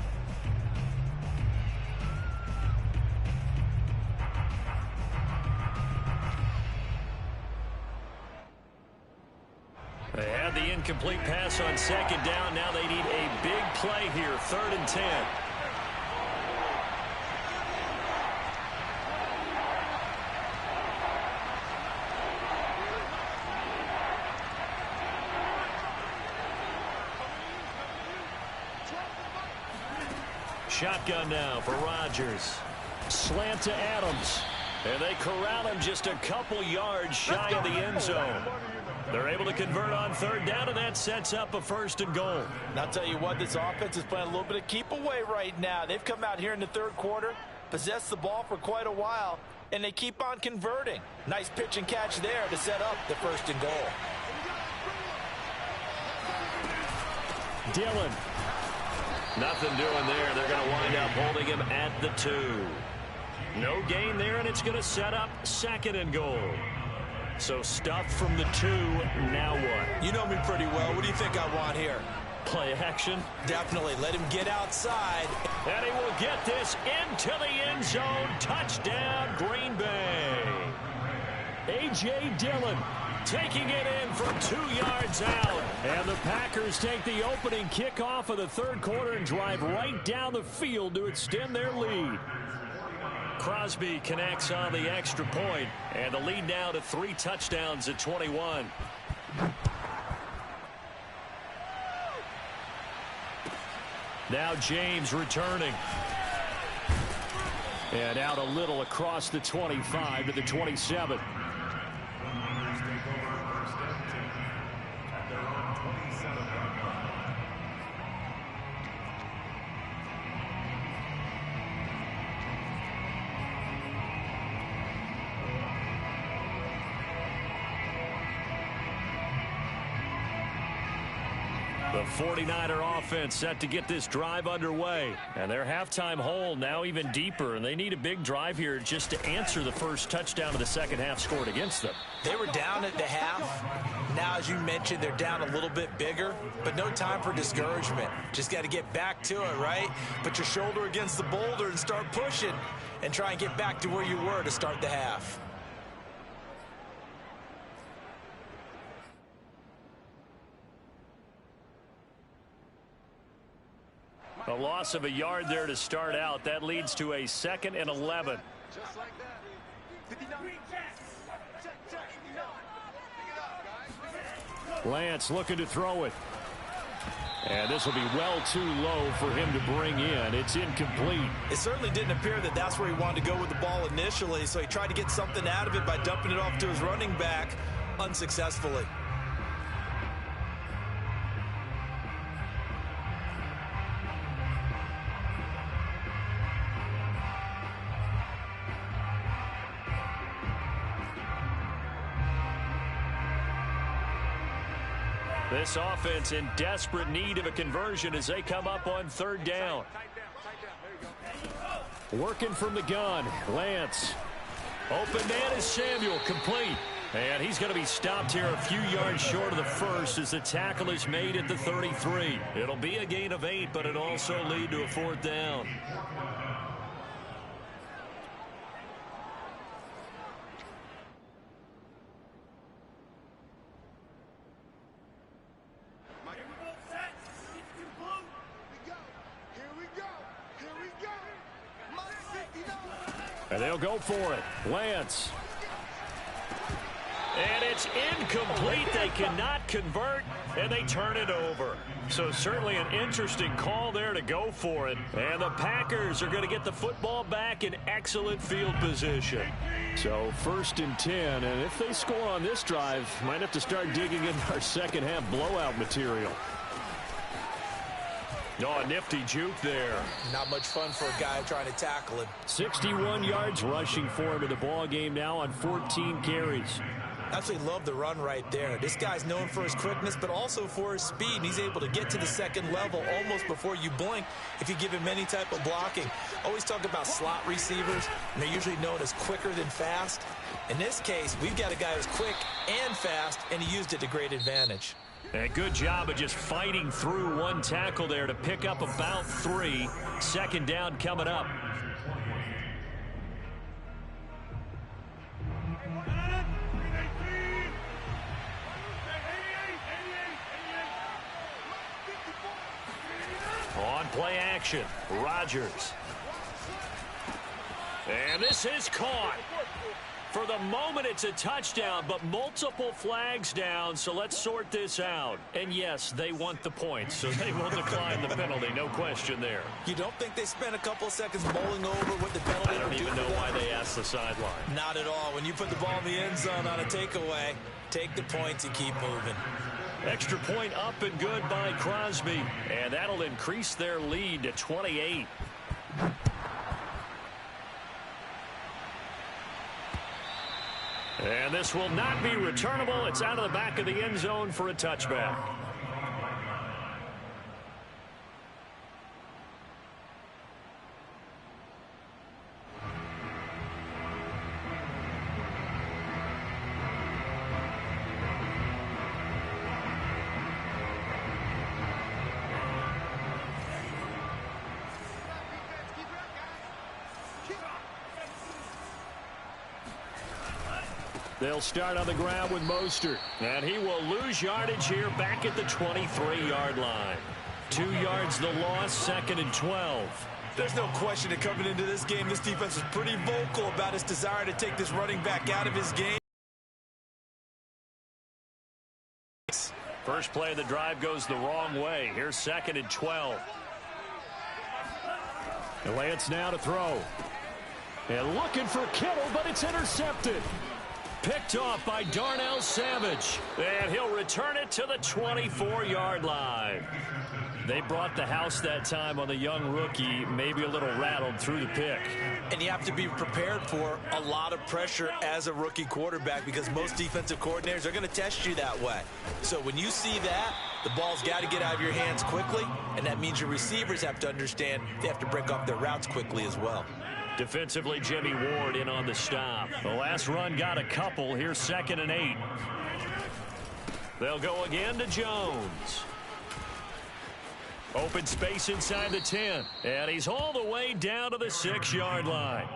They had the incomplete pass on 2nd down. Now they need a big play here. 3rd and 10. Shotgun now for Rodgers. Slant to Adams. And they corral him just a couple yards shy of the end zone. They're able to convert on 3rd down, and that sets up a 1st and goal. And I'll tell you what, this offense is playing a little bit of keep away right now. They've come out here in the 3rd quarter, possessed the ball for quite a while, and they keep on converting. Nice pitch and catch there to set up the 1st and goal. Dillon Nothing doing there. They're going to wind up holding him at the 2. No gain there, and it's going to set up 2nd and goal. So stuffed from the 2. Now what? You know me pretty well. What do you think I want here? Play action? Definitely. Let him get outside. And he will get this into the end zone. Touchdown, Green Bay. A.J. Dillon taking it in from 2 yards out. And the Packers take the opening kickoff of the 3rd quarter and drive right down the field to extend their lead. Crosby connects on the extra point, and the lead now to 3 touchdowns at 21. Now James returning. And out a little across the 25 to the 27. The 49er offense set to get this drive underway. And their halftime hole now even deeper. And they need a big drive here just to answer the first touchdown of the second half scored against them. They were down at the half. Now, as you mentioned, they're down a little bit bigger. But no time for discouragement. Just got to get back to it, right? Put your shoulder against the boulder and start pushing. And try and get back to where you were to start the half. A loss of a yard there to start out. That leads to a 2nd and 11. Just like that. 59. Check. Pick it up, guys. Lance looking to throw it. And this will be well too low for him to bring in. It's incomplete. It certainly didn't appear that that's where he wanted to go with the ball initially, so he tried to get something out of it by dumping it off to his running back unsuccessfully. This offense in desperate need of a conversion as they come up on 3rd down. Working from the gun, Lance. Open man is Samuel, complete. And he's going to be stopped here a few yards short of the first as the tackle is made at the 33. It'll be a gain of 8, but it'll also lead to a 4th down. And they'll go for it. Lance. And it's incomplete. They cannot convert, and they turn it over. So certainly an interesting call there to go for it. And the Packers are going to get the football back in excellent field position. So 1st and 10, and if they score on this drive, might have to start digging into our second half blowout material. Oh, a nifty juke there. Not much fun for a guy trying to tackle him. 61 yards rushing for him in the ball game now on 14 carries. Absolutely love the run right there. This guy's known for his quickness, but also for his speed. And he's able to get to the 2nd level almost before you blink if you give him any type of blocking. Always talk about slot receivers, and they're usually known as quicker than fast. In this case, we've got a guy who's quick and fast, and he used it to great advantage. A good job of just fighting through one tackle there to pick up about 3. 2nd down coming up. On play action, Rodgers. And this is caught. For the moment, it's a touchdown, but multiple flags down, so let's sort this out. And yes, they want the points, so they will decline the penalty, no question there. You don't think they spent a couple of seconds mulling over what the penalty I don't even know why they asked the sideline. Not at all. When you put the ball in the end zone on a takeaway, take the points and keep moving. Extra point up and good by Crosby, and that'll increase their lead to 28. And this will not be returnable. It's out of the back of the end zone for a touchback. They'll start on the ground with Mostert. And he will lose yardage here back at the 23-yard line. 2 yards the loss, 2nd and 12. There's no question that coming into this game, this defense was pretty vocal about its desire to take this running back out of his game. First play of the drive goes the wrong way. Here's 2nd and 12. Lance now to throw. And looking for Kittle, but it's intercepted. Picked off by Darnell Savage. And he'll return it to the 24-yard line. They brought the house that time on the young rookie, maybe a little rattled through the pick. And you have to be prepared for a lot of pressure as a rookie quarterback because most defensive coordinators are going to test you that way. So when you see that, the ball's got to get out of your hands quickly, and that means your receivers have to understand they have to break off their routes quickly as well. Defensively, Jimmy Ward in on the stop. The last run got a couple. Here's 2nd and 8. They'll go again to Jones. Open space inside the 10. And he's all the way down to the 6-yard line.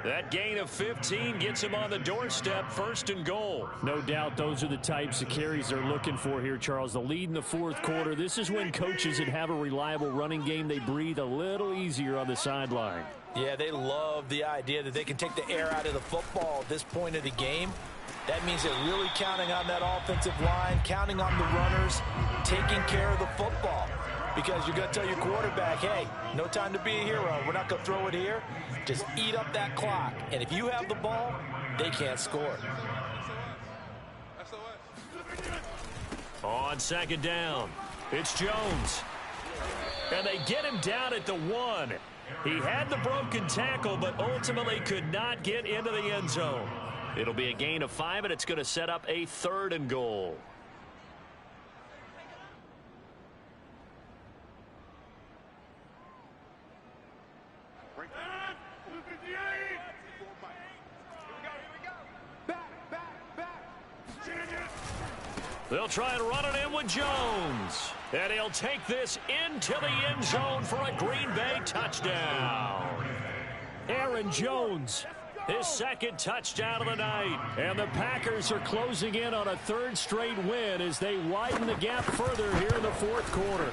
That gain of 15 gets him on the doorstep, 1st and goal. No doubt those are the types of carries they're looking for here, Charles. The lead in the 4th quarter. This is when coaches that have a reliable running game, they breathe a little easier on the sideline. Yeah, they love the idea that they can take the air out of the football at this point of the game. That means they're really counting on that offensive line, counting on the runners, taking care of the football. Because you're going to tell your quarterback, hey, no time to be a hero. We're not going to throw it here. Just eat up that clock. And if you have the ball, they can't score. On 2nd down, it's Jones. And they get him down at the 1. He had the broken tackle, but ultimately could not get into the end zone. It'll be a gain of 5, and it's going to set up a 3rd and goal. They'll try and run it in with Jones. And he'll take this into the end zone for a Green Bay touchdown. Aaron Jones, his 2nd touchdown of the night. And the Packers are closing in on a 3rd straight win as they widen the gap further here in the 4th quarter.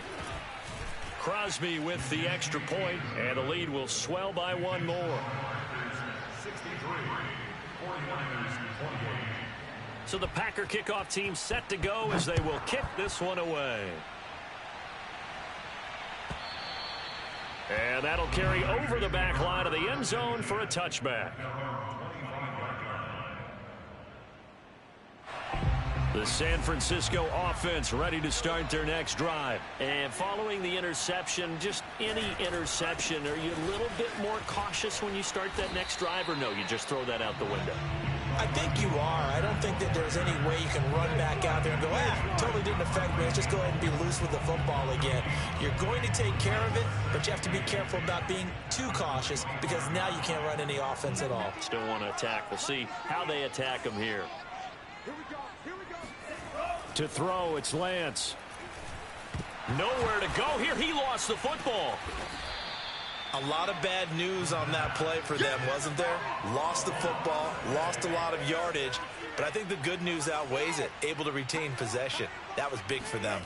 Crosby with the extra point, and the lead will swell by 1 more. So the Packer kickoff team set to go as they will kick this one away. And that'll carry over the back line of the end zone for a touchback. The San Francisco offense ready to start their next drive. And following the interception, just any interception, are you a little bit more cautious when you start that next drive, or no, you just throw that out the window? I think you are. I don't think that there's any way you can run back out there and go, totally didn't affect me. Let's just go ahead and be loose with the football again. You're going to take care of it, but you have to be careful about being too cautious because now you can't run any offense at all. Still want to attack. We'll see how they attack them here. To throw, it's Lance. Nowhere to go here. He lost the football. A lot of bad news on that play for them, wasn't there? Lost the football, lost a lot of yardage, but I think the good news outweighs it. Able to retain possession. That was big for them.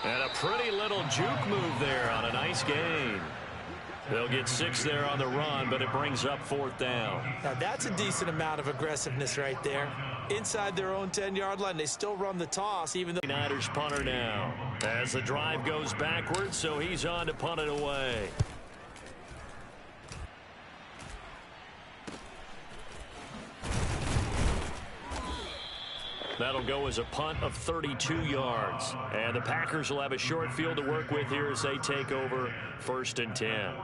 And a pretty little juke move there on a nice gain. They'll get 6 there on the run, but it brings up 4th down. Now that's a decent amount of aggressiveness right there. Inside their own 10-yard line, they still run the toss, even though... Niners punter now as the drive goes backwards, so he's on to punt it away. That'll go as a punt of 32 yards. And the Packers will have a short field to work with here as they take over 1st and 10.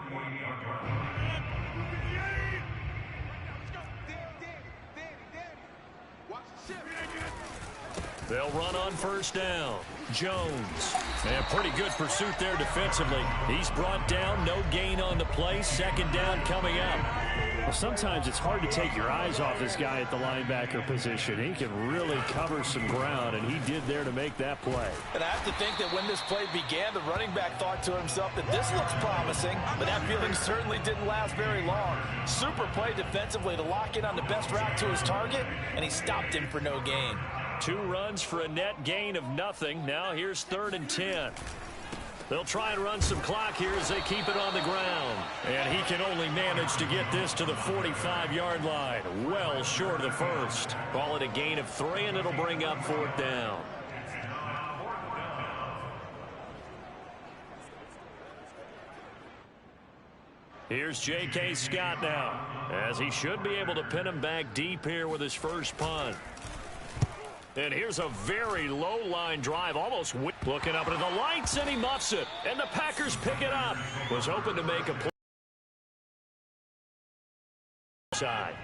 They'll run on first down. Jones. And pretty good pursuit there defensively. He's brought down. No gain on the play. Second down coming up. Well, sometimes it's hard to take your eyes off this guy at the linebacker position. He can really cover some ground, and he did there to make that play. And I have to think that when this play began, the running back thought to himself that this looks promising, but that feeling certainly didn't last very long. Super play defensively to lock in on the best route to his target, and he stopped him for no gain. 2 runs for a net gain of nothing. Now here's 3rd and 10. They'll try and run some clock here as they keep it on the ground. And he can only manage to get this to the 45-yard line. Well short of the first. Call it a gain of 3, and it'll bring up 4th down. Here's J.K. Scott now, as he should be able to pin him back deep here with his first punt. And here's a very low-line drive, almost looking up into the lights, and he muffs it. And the Packers pick it up. Was hoping to make a play. Side.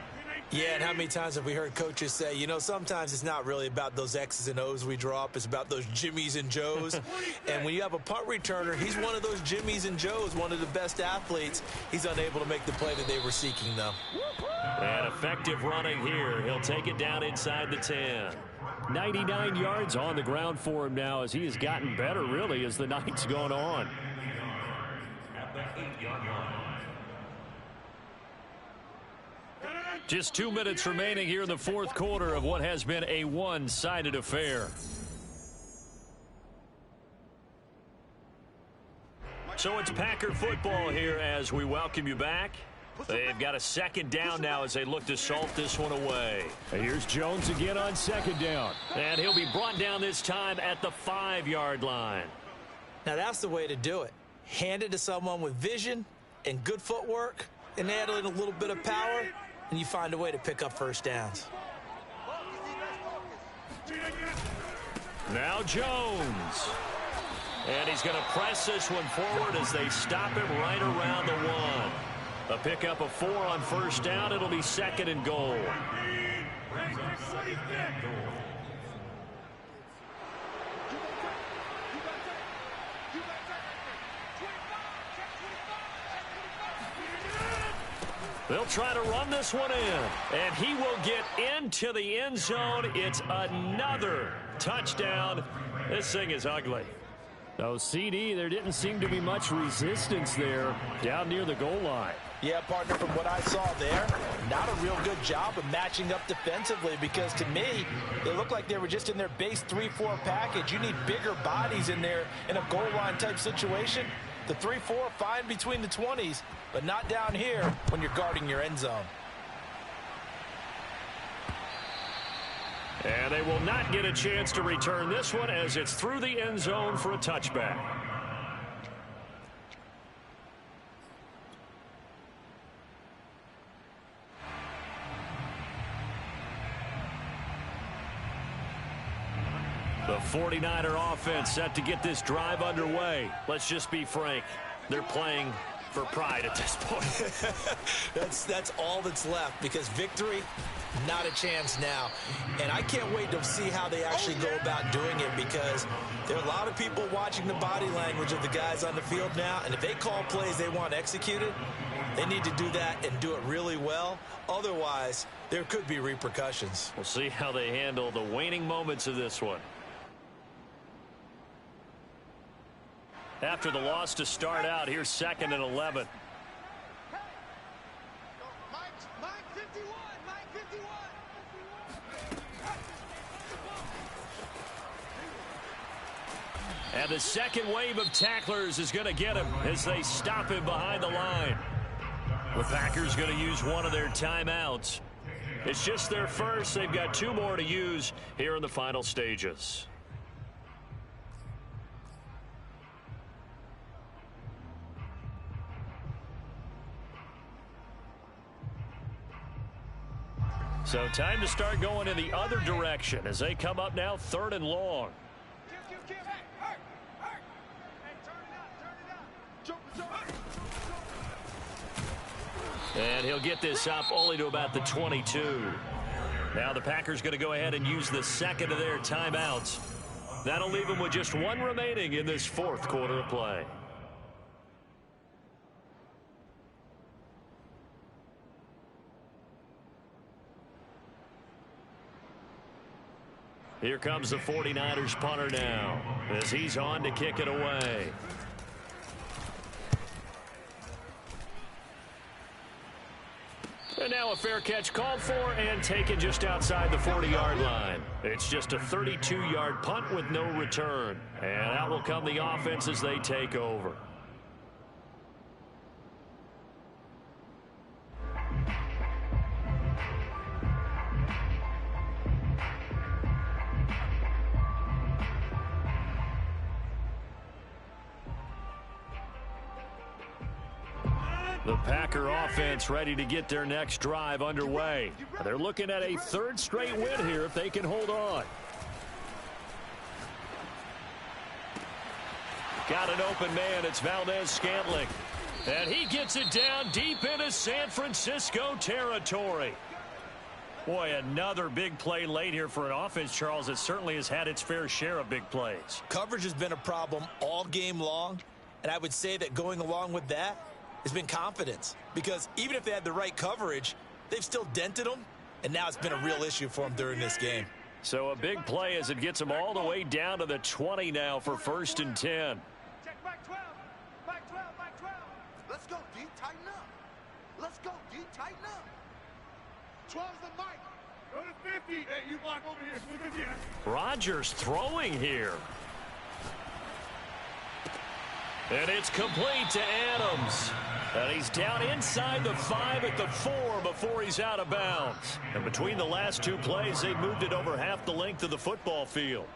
Yeah, and how many times have we heard coaches say, you know, sometimes it's not really about those X's and O's we draw up. It's about those Jimmies and Joes. And when you have a punt returner, he's one of those Jimmies and Joes, one of the best athletes. He's unable to make the play that they were seeking, though. And effective running here. He'll take it down inside the 10. 99 yards on the ground for him now, as he has gotten better, really, as the night's gone on. At the 8-yard line. Just 2 minutes remaining here in the 4th quarter of what has been a one-sided affair. So it's Packer football here as we welcome you back. They've got a 2nd down now as they look to salt this one away. And here's Jones again on 2nd down. And he'll be brought down this time at the 5-yard line. Now, that's the way to do it. Hand it to someone with vision and good footwork and add in a little bit of power, and you find a way to pick up first downs. Now Jones. And he's going to press this one forward as they stop him right around the 1. A pickup of 4 on first down. It'll be 2nd and goal. They'll try to run this one in. And he will get into the end zone. It's another touchdown. This thing is ugly. Oh, CD, there didn't seem to be much resistance there down near the goal line. Yeah, partner, from what I saw there, not a real good job of matching up defensively, because to me, they looked like they were just in their base 3-4 package. You need bigger bodies in there in a goal line type situation. The 3-4, fine between the 20s, but not down here when you're guarding your end zone. And they will not get a chance to return this one as it's through the end zone for a touchback. The 49er offense set to get this drive underway. Let's just be frank. They're playing for pride at this point. That's all that's left, because victory, not a chance now. And I can't wait to see how they actually go about doing it, because there are a lot of people watching the body language of the guys on the field now, and if they call plays they want executed, they need to do that and do it really well. Otherwise, there could be repercussions. We'll see how they handle the waning moments of this one. After the loss to start out, here's 2nd and 11. And the second wave of tacklers is going to get him as they stop him behind the line. The Packers going to use one of their timeouts. It's just their first. They've got 2 more to use here in the final stages. So time to start going in the other direction as they come up now 3rd and long. And he'll get this up only to about the 22. Now the Packers going to go ahead and use the second of their timeouts. That'll leave them with just one remaining in this fourth quarter of play. Here comes the 49ers punter now as he's on to kick it away. And now a fair catch called for and taken just outside the 40-yard line. It's just a 32-yard punt with no return. And out will come the offense as they take over. The Packer offense ready to get their next drive underway. They're looking at a third straight win here if they can hold on. Got an open man. It's Valdez-Scantling. And he gets it down deep into San Francisco territory. Boy, another big play late here for an offense, Charles, that certainly has had its fair share of big plays. Coverage has been a problem all game long, and I would say that going along with that has been confidence, because even if they had the right coverage, they've still dented them, and now it's been a real issue for them during this game. So a big play as it gets them all the way down to the 20 now for 1st and 10. Check back 12. Back 12. Back 12. Let's go, D. Tighten up. Let's go, D. Tighten up. 12's the mic. Go to 50. Hey, you block over here. Rodgers throwing here. And it's complete to Adams. And he's down inside the 5 at the 4 before he's out of bounds. And between the last two plays, they moved it over half the length of the football field.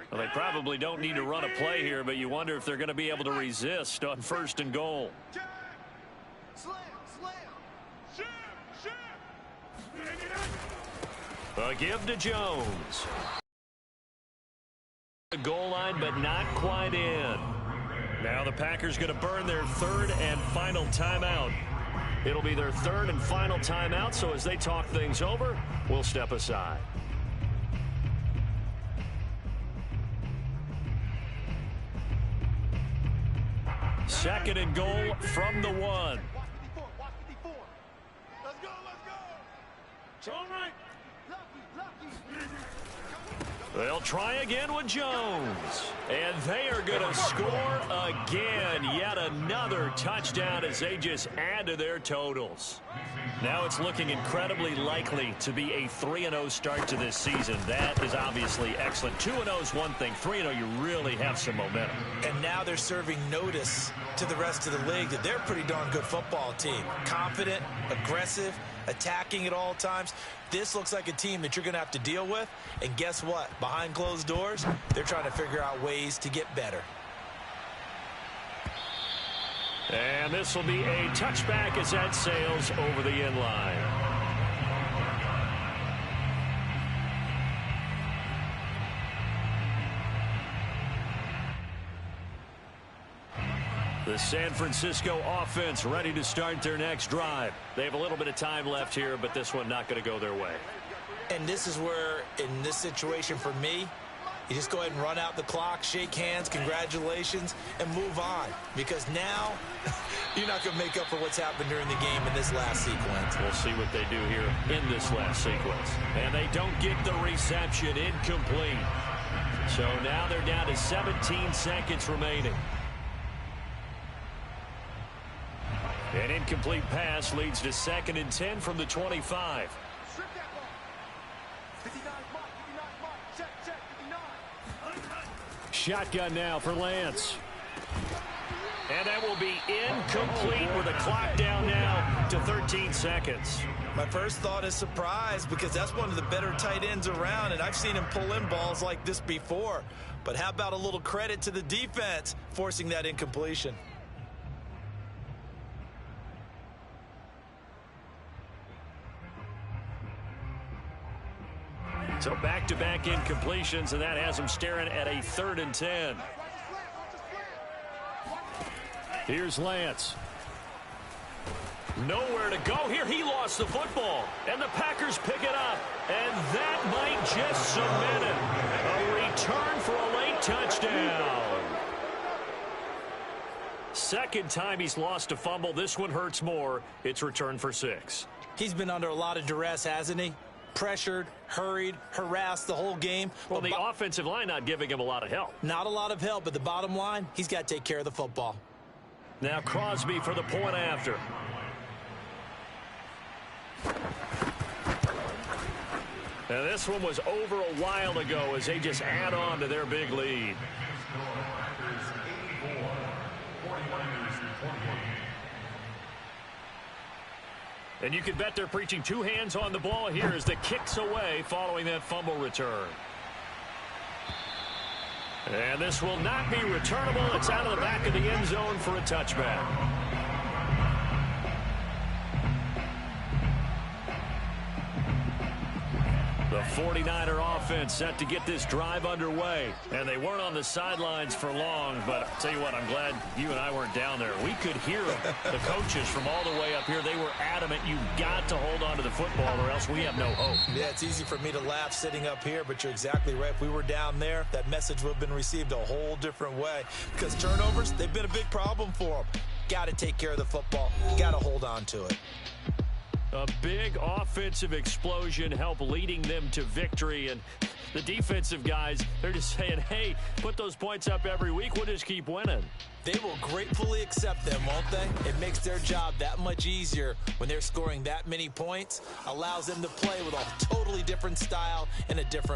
Well, they probably don't need to run a play here, but you wonder if they're going to be able to resist on 1st and goal. Slam, slam. A give to Jones. The goal line, but not quite in. Now the Packers going to burn their third and final timeout. It'll be their third and final timeout, so as they talk things over, we'll step aside. Second and goal from the 1. Watch 54. Watch 54. Let's go. Let's go. All right. They'll try again with Jones. And they are going to score again. Yet another touchdown as they just add to their totals. Now it's looking incredibly likely to be a 3-0 start to this season. That is obviously excellent. 2-0 is one thing. 3-0, you really have some momentum. And now they're serving notice to the rest of the league that they're a pretty darn good football team. Confident, aggressive, attacking at all times. This looks like a team that you're going to have to deal with. And guess what? Behind closed doors, they're trying to figure out ways to get better. And this will be a touchback as that sails over the end line. The San Francisco offense ready to start their next drive. They have a little bit of time left here, but this one not going to go their way. And this is where, in this situation for me, you just go ahead and run out the clock, shake hands, congratulations, and move on. Because now, you're not going to make up for what's happened during the game in this last sequence. We'll see what they do here in this last sequence. And they don't get the reception, incomplete. So now they're down to 17 seconds remaining. An incomplete pass leads to 2nd and 10 from the 25. Strip that ball. 59 mark, 59 mark. Check, 59. Shotgun now for Lance. And that will be incomplete with the clock down now to 13 seconds. My first thought is surprise, because that's one of the better tight ends around, and I've seen him pull in balls like this before. But how about a little credit to the defense forcing that incompletion? So back-to-back incompletions, and that has them staring at a 3rd and 10. Here's Lance. Nowhere to go here. He lost the football. And the Packers pick it up. And that might just cement it. A return for a late touchdown. Second time he's lost a fumble. This one hurts more. It's returned for 6. He's been under a lot of duress, hasn't he? Pressured, hurried, harassed the whole game. Well, the offensive line not giving him a lot of help. Not a lot of help, but the bottom line, he's got to take care of the football. Now Crosby for the point after. And this one was over a while ago as they just add on to their big lead. And you can bet they're preaching 2 hands on the ball here as the kick's away following that fumble return. And this will not be returnable. It's out of the back of the end zone for a touchback. The 49er offense set to get this drive underway. And they weren't on the sidelines for long, but I'll tell you what, I'm glad you and I weren't down there. We could hear them, the coaches from all the way up here. They were adamant, you've got to hold on to the football or else we have no hope. Yeah, it's easy for me to laugh sitting up here, but you're exactly right. If we were down there, that message would have been received a whole different way. Because turnovers, they've been a big problem for them. Got to take care of the football. Got to hold on to it. A big offensive explosion helped leading them to victory. And the defensive guys, they're just saying, hey, put those points up every week. We'll just keep winning. They will gratefully accept them, won't they? It makes their job that much easier when they're scoring that many points. Allows them to play with a totally different style and a different